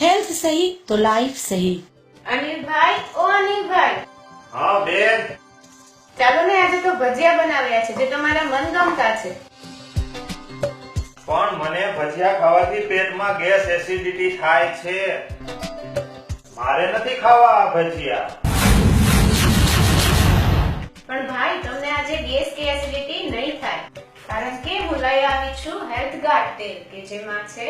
Health સહી તો life સહી. અનિલભાઈ, ઓ અનિલભાઈ, હા બેન, ચાલો ને આજે તો ભજીયા બનાવ્યા છે જે તમારા મનગમતા છે. પણ મને ભજીયા ખાવાથી પેટમાં ગેસ એસિડિટી થાય છે. મારે નથી ખાવા આ ભજીયા. પણ ભાઈ તમને આજે ગેસ કે એસિડિટી નહીં થાય, કારણ કે હું લઈ આવી છું હેલ્થ ગાર્ડ તેલ કે જેમાં છે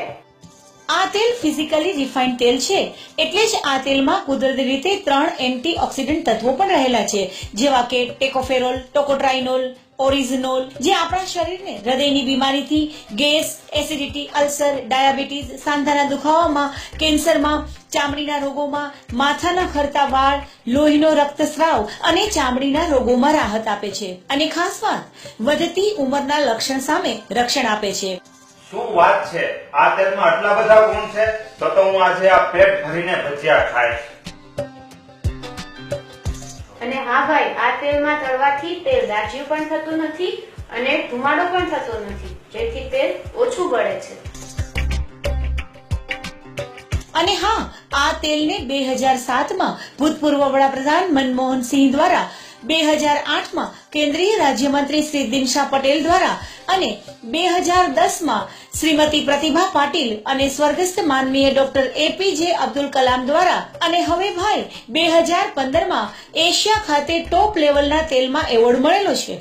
આ તેલ ફિઝિકલી રિફાઇન્ડ તેલ છે, એટલે જ આ તેલમાં કુદરતી રીતે 3 એન્ટીઓક્સિડન્ટ તત્વો પણ રહેલા છે, જેવા કે ટેકોફેરોલ, ટોકોટ્રાઇનોલ, ઓરિઝિનોલ, જે આપણા શરીરને હૃદયની બીમારીથી, ગેસ, એસિડિટી, અલ્સર, ડાયાબિટીસ, સાંધાના દુખાવામાં, કેન્સરમાં, ચામડીના રોગોમાં, માથાના ખરતા વાળ, લોહીનો રક્તસ્રાવ અને ચામડીના રોગોમાં રાહત આપે છે. અને ખાસ વાત, વધતી ઉંમરના લક્ષણ સામે રક્ષણ આપે છે. શું વાત છે, આ તેલમાં આટલા બધા ગુણ છે? તો હું આજે આ પેટ ભરીને ભજીયા ખાઈશ. અને હા ભાઈ, આ તેલમાં તળવાથી તેલ દાજ્યું પણ થતું નથી અને ધુમાડો પણ થતો નથી, જેથી તેલ ઓછું બળે છે. અને હા, આ તેલને 2007માં ભૂતપૂર્વ વડાપ્રધાન મનમોહન સિંહ દ્વારા, 2008માં કેન્દ્રીય રાજ્યમંત્રી શ્રી દિનશા પટેલ દ્વારા અને 2010માં શ્રીમતી પ્રતિભા પાટીલ અને સ્વર્ગસ્થ માનનીય ડોક્ટર એપીજે અબ્દુલ કલામ દ્વારા અને હવે ભાઈ 2015માં એશિયા ખાતે ટોપ લેવલના તેલમાં એવોર્ડ મળેલો છે.